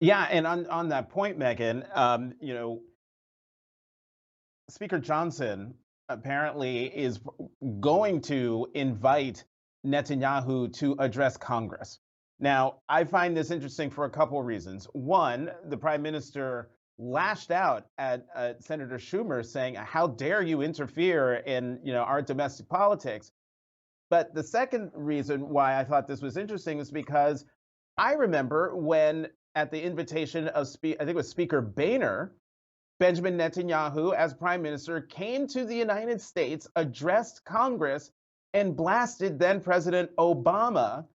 Yeah, and on that point, Megan, Speaker Johnson apparently is going to invite Netanyahu to address Congress. Now, I find this interesting for a couple of reasons. One, the prime minister lashed out at Senator Schumer, saying, "How dare you interfere in our domestic politics?" But the second reason why I thought this was interesting is because I remember when, at the invitation of I think it was Speaker Boehner, Benjamin Netanyahu, as prime minister, came to the United States, addressed Congress, and blasted then President Obama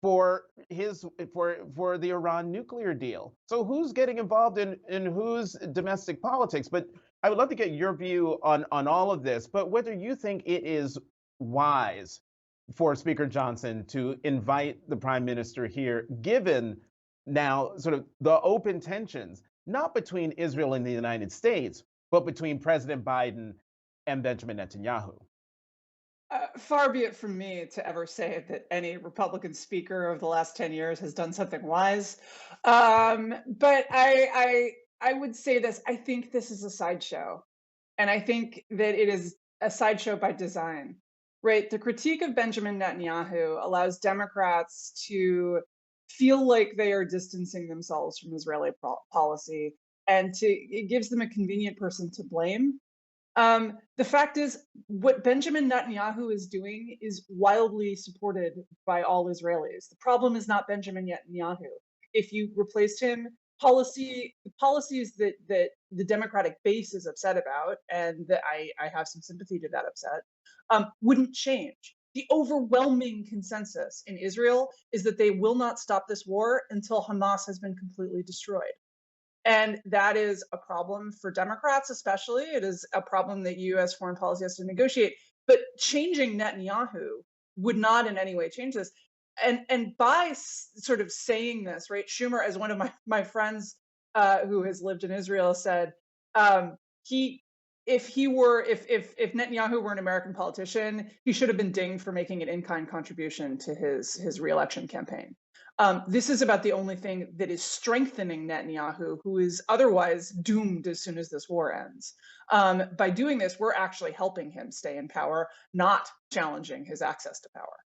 for his for the Iran nuclear deal. So who's getting involved in whose domestic politics? But I would love to get your view on all of this, but whether you think it is wise for Speaker Johnson to invite the prime minister here, given now sort of the open tensions, not between Israel and the United States, but between President Biden and Benjamin Netanyahu. Far be it from me to ever say that any Republican speaker of the last 10 years has done something wise. But I would say this. I think this is a sideshow. And I think that it is a sideshow by design, right? The critique of Benjamin Netanyahu allows Democrats to feel like they are distancing themselves from Israeli policy, and it gives them a convenient person to blame. The fact is, what Benjamin Netanyahu is doing is wildly supported by all Israelis. The problem is not Benjamin Netanyahu. If you replaced him, policies that the Democratic base is upset about, and that I have some sympathy to that upset, wouldn't change. The overwhelming consensus in Israel is that they will not stop this war until Hamas has been completely destroyed. And that is a problem for Democrats, especially. It is a problem that US foreign policy has to negotiate. But changing Netanyahu would not in any way change this. And by sort of saying this, right, Schumer, as one of my friends who has lived in Israel, said, he if Netanyahu were an American politician, he should have been dinged for making an in-kind contribution to his reelection campaign. This is about the only thing that is strengthening Netanyahu, who is otherwise doomed as soon as this war ends. By doing this, we're actually helping him stay in power, not challenging his access to power.